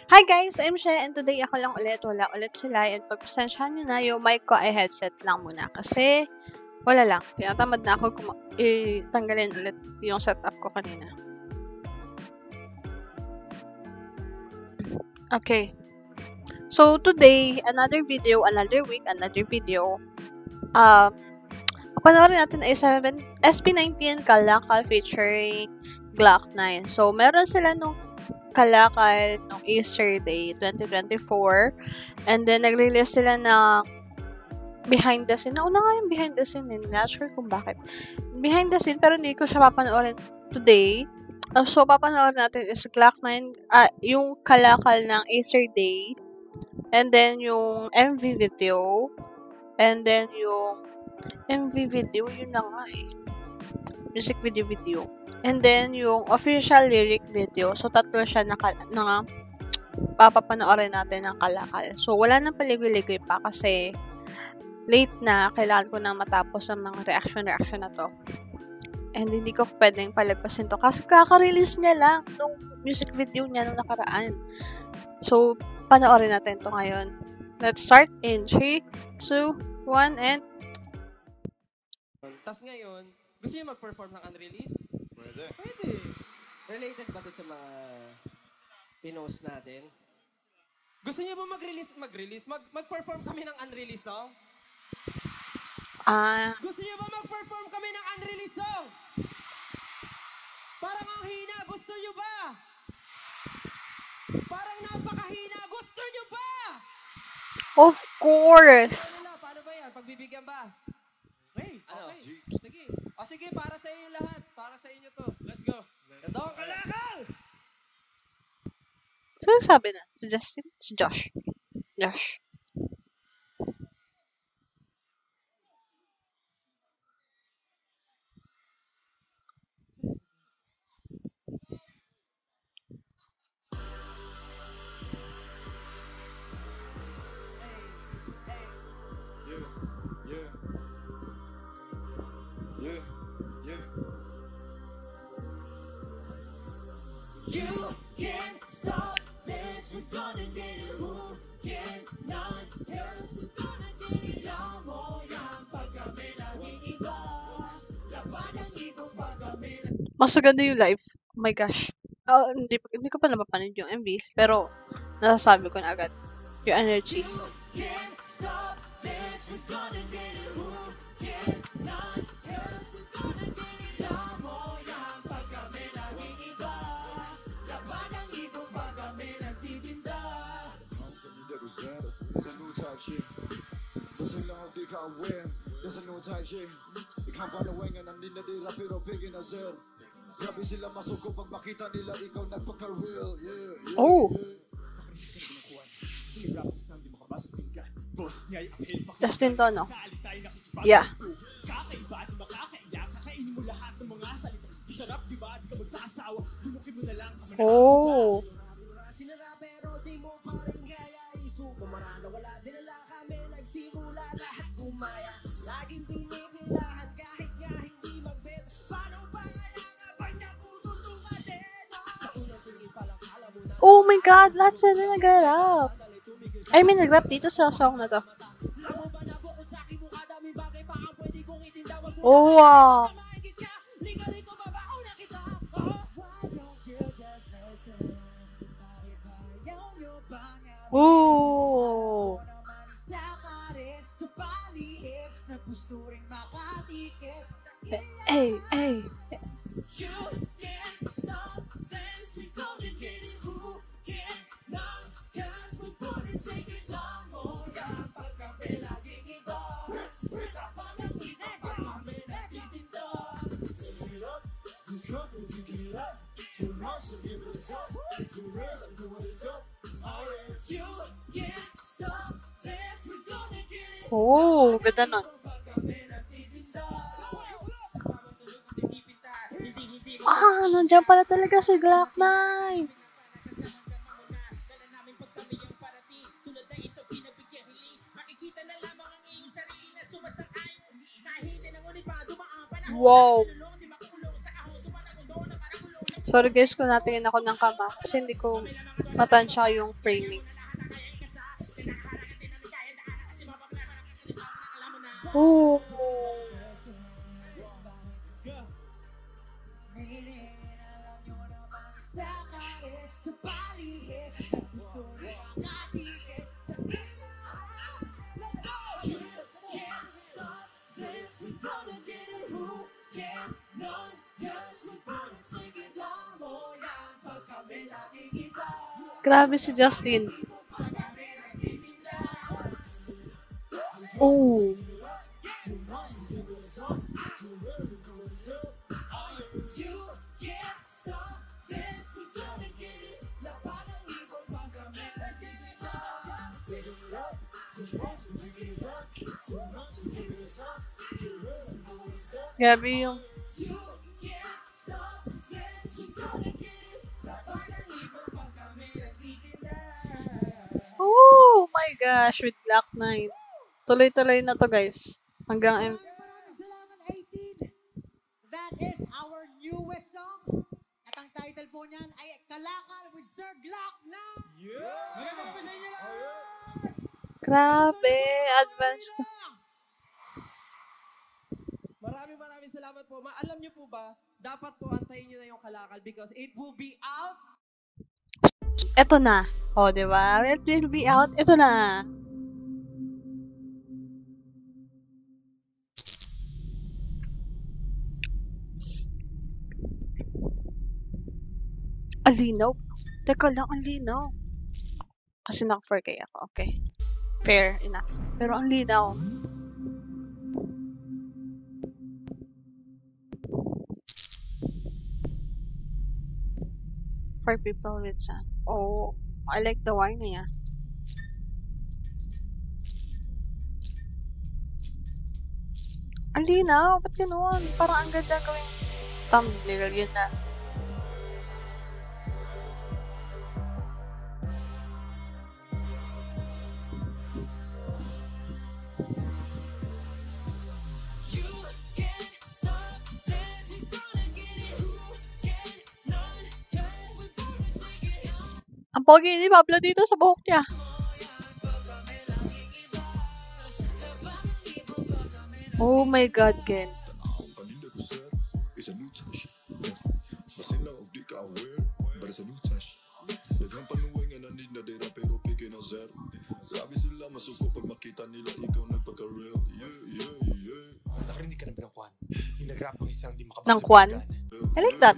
Hi guys, I'm She and today ako lang ulit, wala ulit sila and pagpasensyahan nyo na yung mic ko ay headset lang muna kasi wala lang. Tinatamad na ako tanggalin ulit yung setup ko kanina. Okay. So today, another video, another week, another video. Panoorin natin ay SP19 Kalakal featuring Glock 9. So meron sila nung Kalakal nung Easter Day 2024. And then, nag-release sila ng behind the scene. Nauna nga yung behind the scene. Not sure kung bakit. Behind the scene, pero hindi ko siya papanoorin today. So, papanoorin natin is Glock 9, yung Kalakal ng Easter Day. And then, yung MV video. And then, yung MV video, yun na nga eh. Music video. And then, yung official lyric video. So, tatlo siya na papapanoorin natin ng Kalakal. So, wala nang paligoy-ligoy pa kasi late na. Kailangan ko nang matapos ang mga reaction na to. And hindi ko pwedeng palagpasin to kasi kaka-release niya lang nung music video niya nung nakaraan. So, panoorin natin to ngayon. Let's start in 3, 2, 1, and... Tas ngayon, gusto niyo mag-perform ng unreleased? Pwede. Related ba to sa mga pinost natin? Gusto niyo ba mag-perform kami ng unreleased song? Gusto niyo ba mag-perform kami ng unreleased song? Parang ang hina, gusto niyo ba? Parang napakahina, gusto niyo ba? Of course! Paano ba yan? Pagbibigyan ba? Hey, Okay. Sige. Sige, para sa inyo lahat. Para sa inyo to. Let's go. Ito ang Kalakal! So, sabi na? Si Justin? Si Josh. Josh. Yeah. You can't stop this, we're gonna get it. Who cannot hear us? We're gonna get it. Alam mo yan, pag kami naging iba. Laban ang ibang pag kami. Mas maganda yung live. Oh my gosh. Hindi ko pa napapanood yung MVs, pero nasasabi ko na agad. Yung energy. You can't stop this, we're gonna get it. Who cannot hear us? We're gonna get it. Alam mo yan, pag kami naging iba. Laban ang ibang pag kami nagtitinda. There's a new type shit. Listen lang di ka aware. There's a new type shit. Ikaw panawengan ang ninadira pero bigin na sir. Grabe sila masuko pag makita nila ikaw nagpaka-real. Yeah. Oh! Justin to, no? Yeah. Oh! Sinara pero di mo pa rin kaya isuko marana. Wala din nila kami nagsimula lahat kumaya. Laging pinipilahan kahit nga hindi magbet. Paano ba kaya nga ba niya pututungan din? Sa unang tingin pa lang kala mo na Oh my God! Lahat sila nag-rap! I mean, nag-rap dito sa song na to. lamo ba na bukod sa aking mukha daming bagay pa ang pwede kong itindawag mo. Oh, wow! Mahigit ka, ligalit ko ba ba ako nakita? Why don't you just listen? Bakit ayaw nyo ba nga? Oh! Naman isa ka rin sa palihim na gusto rin makatikip. Hey! You can't stop this, we gonna get it. Who cannot cause we're gonna take it long mo yan pag kami laging iba. Kapag ang ginagawa kami nagtitinda. You can't stop this, we gonna get it. Oh! Ganda nun. Pag kami nagtitinda. Nandiyan pala talaga si Glock 9! Wow! Sorry guys kung natingin ako ng kama kasi hindi ko Matansya yung framing. Oh. Grabe si Justin. Oh. Grabe yung oh my gosh, with Black Knight. Tuloy-tuloy na to, guys. Hanggang Maraming salamat, 18. That is our newest song. At ang title po niyan ay Kalakal with Sir Glock na. grabe, advance. Maraming salamat po. Alam niyo po ba, dapat po antayin niyo na yung Kalakal because it will be out. Eto na. O, di ba? It will be out. Ito na. Ang linaw. Teka lang, ang linaw. Kasi naka-4K ako. Okay. Fair enough. Pero ang linaw. For people with sun. Oh, I like the wine niya. Ang linaw. Ba't ganun? Parang ang ganda gawing thumbnail. Yun na. Ang pogi ni Pablo dito sa buhok niya. Oh my God, Ken. Kanina ko sir, is a new touch. Basin lang og di ka aware, but it's a new touch. Daghang panuwing na need na dira pero piki na sir. Sabi sila masuko pag makita nila ikaw nagpaka-real. Yeah. Nakarinig ka ng binangkwan. Yung nag-rap ang isang di makabasa. Ng kwan? I like that.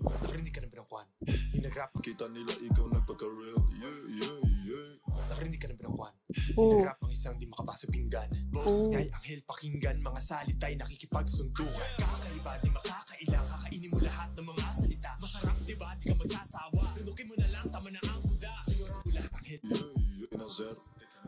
Nakarinig ka ng binangkwan. Yung nag-rap Kita nila ikaw nagpaka-real. Yeah. Nakarinig ka ng binangkwan. Ooh. Nag-rap ang isang di makabasa pinggan. Boss nga'y anghel pakinggan. Mga salita'y nakikipagsuntukan. Kakaiba di makakailang. Kakainin mo lahat ng mga salita. Masarap diba di ka magsasawa. Tunukin mo na lang tama na ang kuda. Siguro anghel. Yeah, na sir.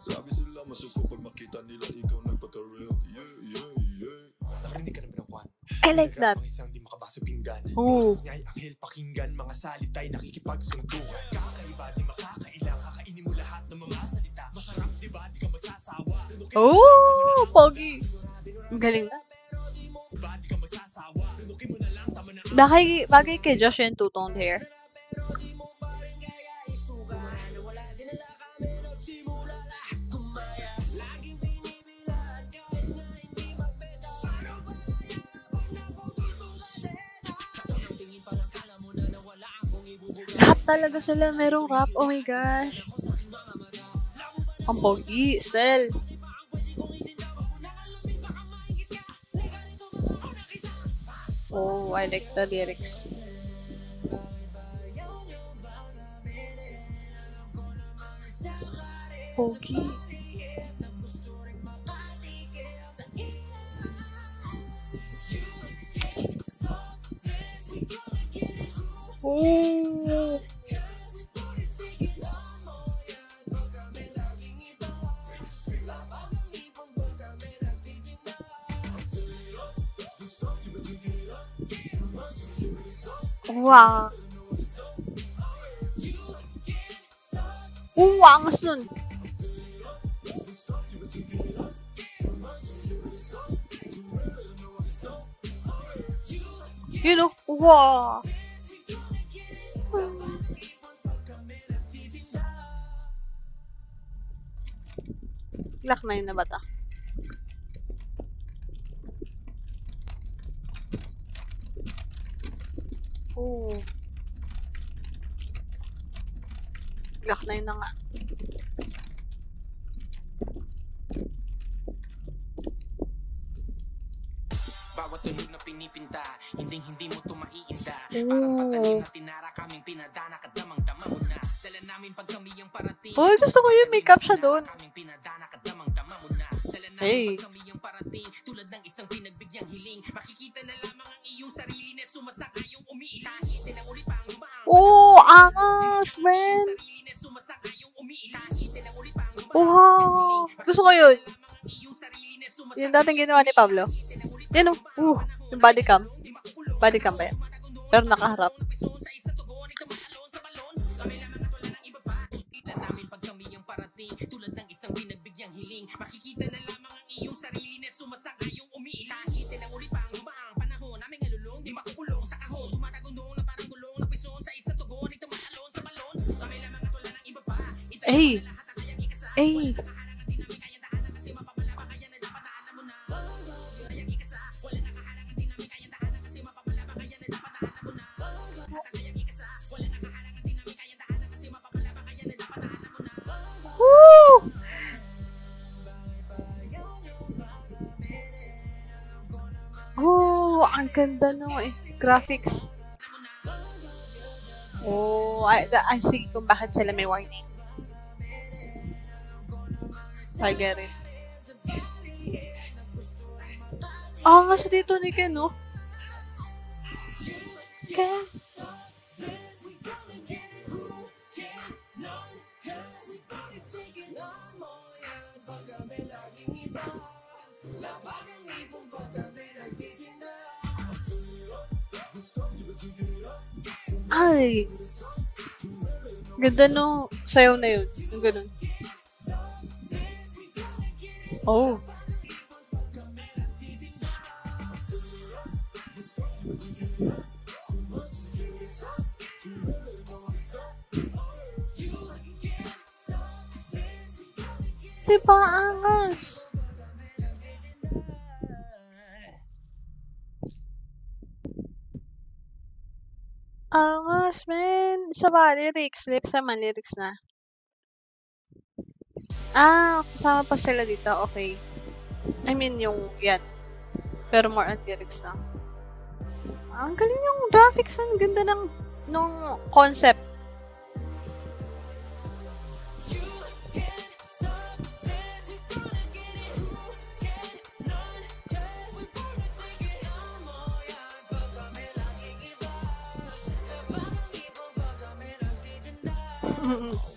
Sabi sila masuko pag makita nila ikaw nagpaka-real. Yeah. Nakarinig ka ng binangkwan. I like that. Nag-rap ang isang di makabasa pinggan. Ooh. Boss nga'y anghel pakinggan. Mga salita'y nakikipagsuntukan. Kakaiba di makakailang. Kakainin mo lahat ng mga salita. Masarap diba di ka magsasawa. Tunukin mo Oh, pogi. Ang galing na. diba di ka magsasawa. Tunukin mo na lang tama na ang Bagay kay Josh yung two-toned hair. Lahat talaga sila merong rap. Oh my gosh. Ang pogi. Still. Oh, I like the lyrics. Pogi. Oh. Wow. Angas nun. You know, wow. Glock 9 na ba ta? Oh. Glock 9 na nga. Bawat tunog na pinipinta, hindi mo to maiinda. Parang patalim na tinara kaming pinadana, kadamang-dama mo na. Dala namin pag kami yung parating. Uy, gusto ko yung makeup siya doon. Kaming pinadana, kadamang-dama mo na. Dala namin Hey. pag kami yung parating, tulad ng isang pinagbigyan hiling. Makikita na lamang ang iyong sarili na sumasakayong umiilahi. Tinangulit pa ang lumaang. Oh, angas, man. Sarili na sumasakayong umiilahi. Tinangulit pa ang lumaang. Wow. Gusto ko yun. Yung dating ginawa ni Pablo. Yan o. Yung body cam. Body cam ba yan? Pero nakaharap. Tulad ng isang pinagbigyan hiling, makikita na lamang ang iyong sarili na sumasakayong umiilahi. Tinangulit pa ang lumaang panahon namin ngalulong, di makukulong sa kahon. Tumatagundong na parang gulong na pison sa isang tugon, ay tumatalon sa balon. Kami lamang ang tula ng iba pa. Ay. Ay. Woo! Oh, ang ganda no graphics. Oh, I see kung bakit sila may warning. I get it. Angas dito ni Ken, no? Ken. Ay! Ganda no sayaw na yun. Yung ganun. Oh. Diba angas? Angas, man. Isa ba? Lyrics. Lyrics naman. Lyrics na. Ah, kasama pa sila dito. Okay. I mean, yung yan. Pero more on lyrics na. Ang galing yung graphics. Ang ganda ng nung concept.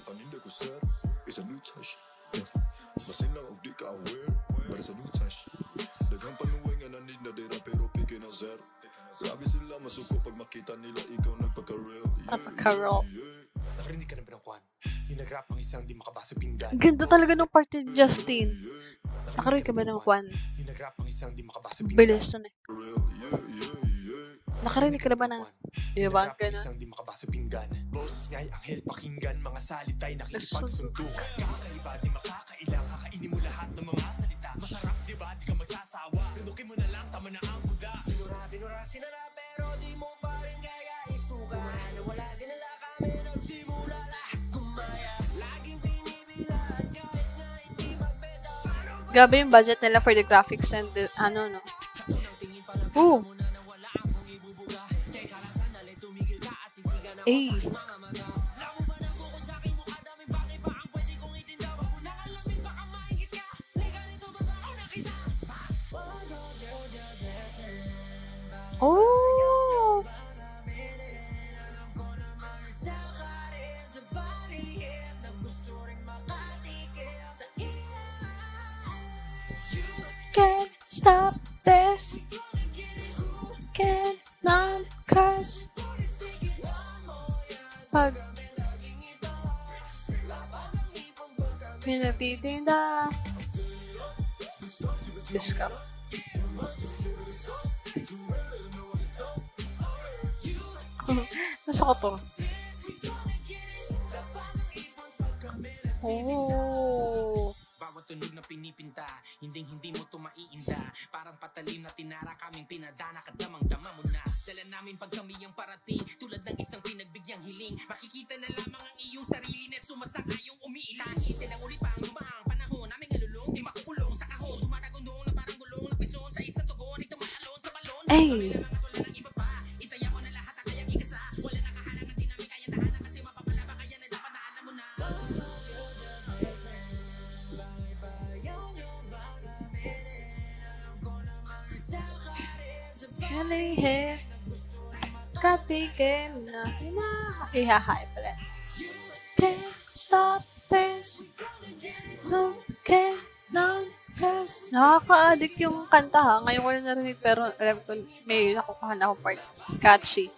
Paninda ko sir, it's a new touch. Masing lang og di ka aware, but it's a new touch. Daghang panuwing nga nanid na dira pero pigin ang sir. Grabe sila masuko pag makita nila ikaw nagpaka-real. Kapag-real. Nakarinig ka na ba ng kwan? Yung nag-rap ang isang di makabasa pinggan. Ganda talaga nung part ni Justin. Nakarinig ka ba ng kwan? Yung nag-rap ang isang di makabasa pinggan. Bilis nun eh. Real, Nakarinig ka na ba ng... Di ba? Nag-rap ang Ganun. isang di makabasa pinggan. Boss nga'y anghel pakinggan, mga salita'y nakikipagsuntukan. Kakaiba di makakailang, kakainin mo lahat ng mga salita. Masarap di ba? Di ka magsasawa. Tunukin mo na lang, tama na ang kuda. Binurasin na pero di mo pa rin kaya isuka. Wala dinala kami, nagsimula lahat kumaya. Laging pinipilahan kahit nga hindi magbenta. Grabe yung budget nila for the graphics and the, ano, no? Ooh. Ay. Oh. Can't stop this. Can't not cause. Pag pinatitinda. Discount. Nasa ko to. Oh. tunog na pinipinta. Hindi mo to maiinda. Parang patalim na tinara kaming pinadana. Kadamang-dama mo na. Dala namin pag kami ang parating. Tulad ng isang pinagbigyang hiling. Makikita na lamang ang iyong sarili na sumasang-ayong umiilang. Tahitin ang uli pang lumaang panahon. Naming nalulong, di makukulong sa kahon. Tumatagundong na parang gulong ng pison. Sa isa tugon, ito matalon sa balon. Ay! Itaya ko na lahat ang kayang ikasa. Wala nakahanang at di namin kaya tahanan. Kasi mapapalaba kaya na dapat na alam mo na. Kalihe, katikin na ihahay pala. Can't stop this. No, can't not press. Nakaka-addict yung kanta ha. Ngayon ko na narinig pero alam ko may nakukuha na akong part. Catchy.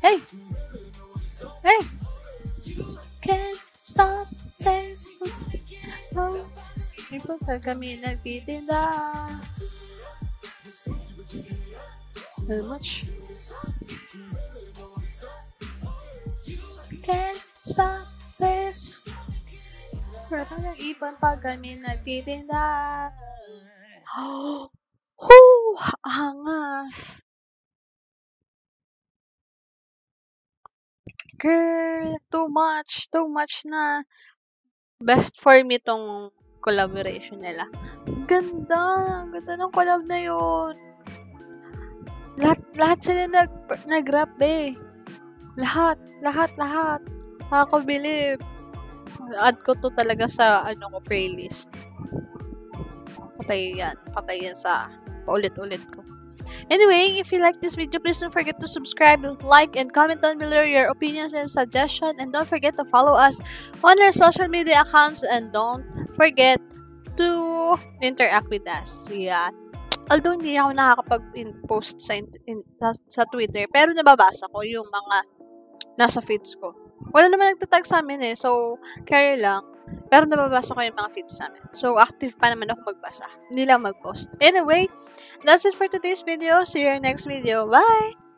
Hey! Hey! Can't stop this. No, ito kami nagtitinda. How much? Can't stop this. Wala ng ibang pag kami nagtitinda. Angas. Girl, too much na. Best for me tong collaboration nila. Ganda ng collab na yun. Lahat sila nag-rap eh. Lahat. Nakakabilib. Add ko to talaga sa playlist. Patay yan sa paulit-ulit ko. Anyway, if you like this video, please don't forget to subscribe, like, and comment down below your opinions and suggestions. And don't forget to follow us on our social media accounts. And don't forget to interact with us. Yeah. Although hindi ako nakakapag-post sa Twitter, pero nababasa ko yung mga nasa feeds ko. Wala naman nagtatag sa amin eh, so carry lang. Pero nababasa ko yung mga feeds namin. So, active pa naman ako magbasa. Hindi lang mag-post. Anyway, that's it for today's video. See you in our next video. Bye!